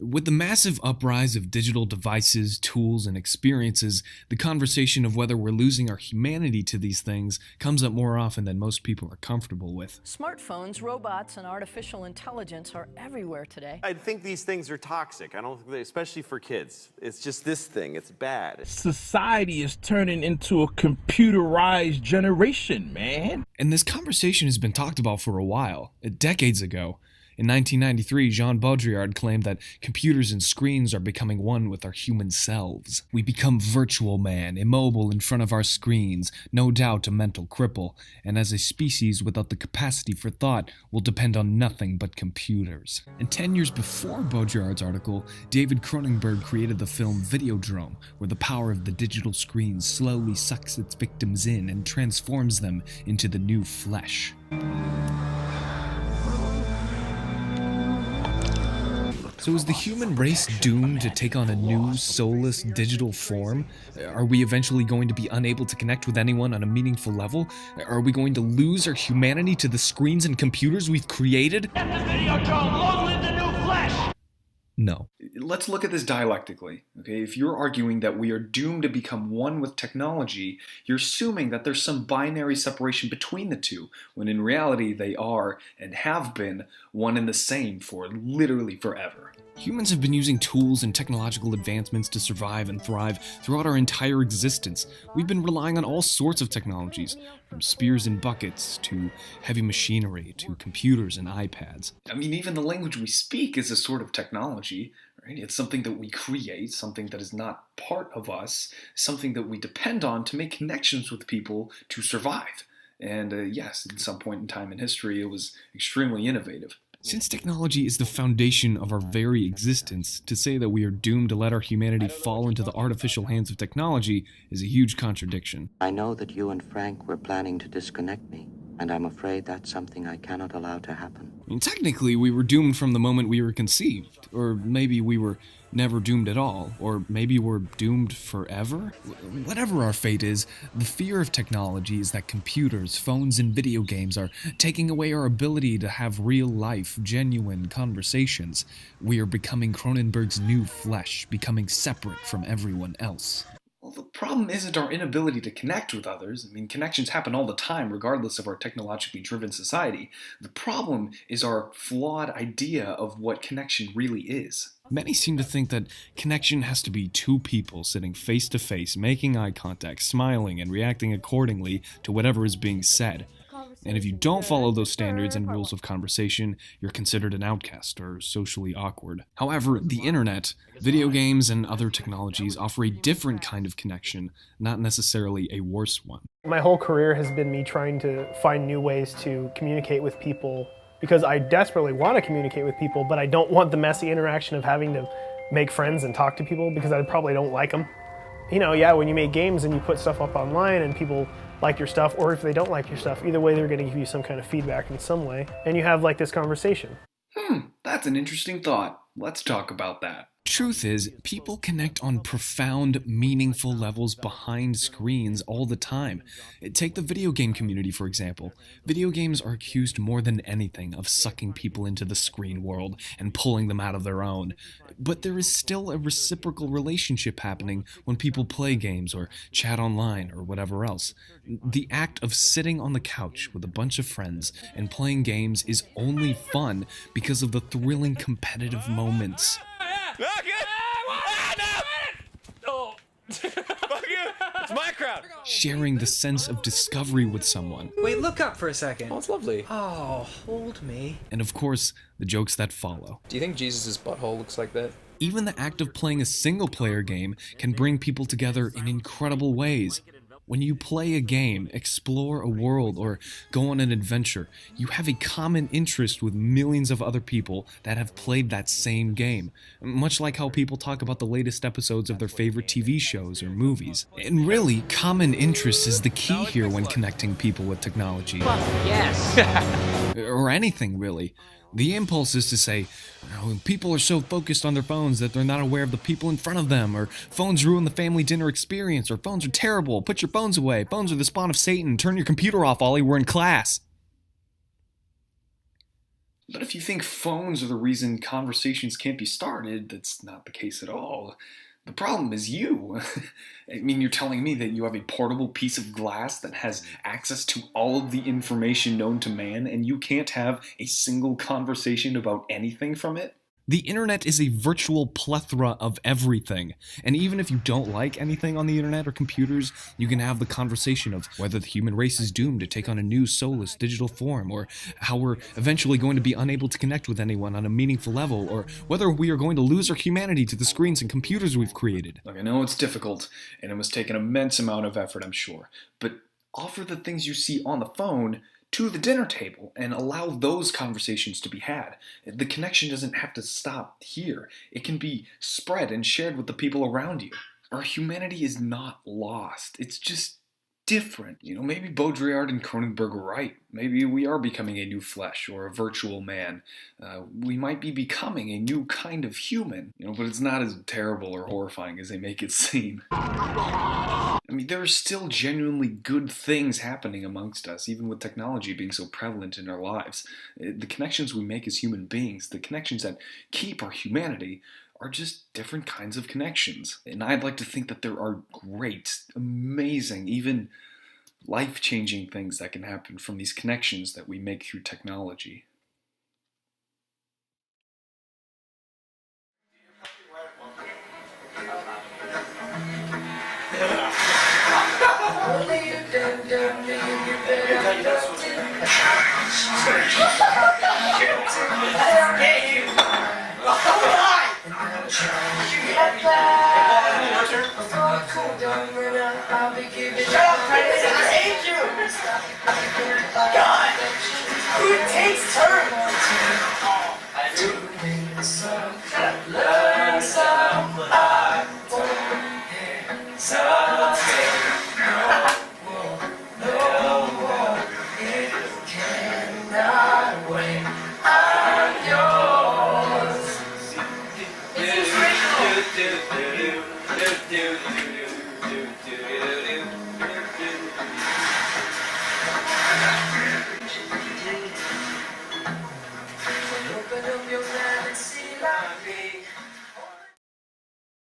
With the massive uprise of digital devices, tools, and experiences, the conversation of whether we're losing our humanity to these things comes up more often than most people are comfortable with. Smartphones, robots, and artificial intelligence are everywhere today. I think these things are toxic. I don't think especially for kids. It's just this thing. It's bad. Society is turning into a computerized generation, man. And this conversation has been talked about for a while, decades ago. In 1993, Jean Baudrillard claimed that computers and screens are becoming one with our human selves. We become virtual man, immobile in front of our screens, no doubt a mental cripple, and as a species without the capacity for thought, will depend on nothing but computers. And 10 years before Baudrillard's article, David Cronenberg created the film Videodrome, where the power of the digital screen slowly sucks its victims in and transforms them into the new flesh. So is the human race doomed to take on a new, soulless, digital form? Are we eventually going to be unable to connect with anyone on a meaningful level? Are we going to lose our humanity to the screens and computers we've created? Long live the new flesh! No. Let's look at this dialectically. Okay, if you're arguing that we are doomed to become one with technology, you're assuming that there's some binary separation between the two, when in reality they are and have been one and the same for literally forever. Humans have been using tools and technological advancements to survive and thrive throughout our entire existence. We've been relying on all sorts of technologies, from spears and buckets to heavy machinery to computers and iPads. I mean, even the language we speak is a sort of technology, right? It's something that we create, something that is not part of us, something that we depend on to make connections with people to survive. And yes, at some point in time in history, it was extremely innovative. Since technology is the foundation of our very existence, to say that we are doomed to let our humanity fall into the artificial hands of technology is a huge contradiction. I know that you and Frank were planning to disconnect me, and I'm afraid that's something I cannot allow to happen. I mean, technically, we were doomed from the moment we were conceived, or maybe we were never doomed at all, or maybe we're doomed forever? Whatever our fate is, the fear of technology is that computers, phones, and video games are taking away our ability to have real-life, genuine conversations. We are becoming Cronenberg's new flesh, becoming separate from everyone else. Well, the problem isn't our inability to connect with others. I mean, connections happen all the time, regardless of our technologically driven society. The problem is our flawed idea of what connection really is. Many seem to think that connection has to be two people sitting face to face, making eye contact, smiling, and reacting accordingly to whatever is being said. And if you don't follow those standards and rules of conversation, you're considered an outcast or socially awkward. However, the internet, video games, and other technologies offer a different kind of connection, not necessarily a worse one. My whole career has been me trying to find new ways to communicate with people because I desperately want to communicate with people, but I don't want the messy interaction of having to make friends and talk to people because I probably don't like them. You know, yeah, when you make games and you put stuff up online and people like your stuff, or if they don't like your stuff, either way they're going to give you some kind of feedback in some way, and you have like this conversation. That's an interesting thought. Let's talk about that. Truth is, people connect on profound, meaningful levels behind screens all the time. Take the video game community, for example. Video games are accused more than anything of sucking people into the screen world and pulling them out of their own. But there is still a reciprocal relationship happening when people play games or chat online or whatever else. The act of sitting on the couch with a bunch of friends and playing games is only fun because of the thrilling competitive moments. It's my crowd. Sharing the sense of discovery with someone. Wait, look up for a second. Oh, it's lovely. Oh, hold me. And of course, the jokes that follow. Do you think Jesus' butthole looks like that? Even the act of playing a single-player game can bring people together in incredible ways. When you play a game, explore a world, or go on an adventure, you have a common interest with millions of other people that have played that same game, much like how people talk about the latest episodes of their favorite TV shows or movies. And really, common interest is the key here when connecting people with technology. Yes. Or anything, really. The impulse is to say, oh, people are so focused on their phones that they're not aware of the people in front of them, or phones ruin the family dinner experience, or phones are terrible, put your phones away, phones are the spawn of Satan, turn your computer off, Ollie, we're in class. But if you think phones are the reason conversations can't be started, that's not the case at all. The problem is you. I mean, you're telling me that you have a portable piece of glass that has access to all of the information known to man, and you can't have a single conversation about anything from it? The internet is a virtual plethora of everything, and even if you don't like anything on the internet or computers, you can have the conversation of whether the human race is doomed to take on a new soulless digital form, or how we're eventually going to be unable to connect with anyone on a meaningful level, or whether we are going to lose our humanity to the screens and computers we've created. Look, I know it's difficult, and it must take an immense amount of effort, I'm sure, but offer the things you see on the phone to the dinner table and allow those conversations to be had. The connection doesn't have to stop here. It can be spread and shared with the people around you. Our humanity is not lost. It's just different. Maybe Baudrillard and Cronenberg were right. Maybe we are becoming a new flesh or a virtual man. We might be becoming a new kind of human, but it's not as terrible or horrifying as they make it seem. I mean, there are still genuinely good things happening amongst us, even with technology being so prevalent in our lives. The connections we make as human beings, the connections that keep our humanity, are just different kinds of connections. And I'd like to think that there are great, amazing, even life-changing things that can happen from these connections that we make through technology. Who takes turns?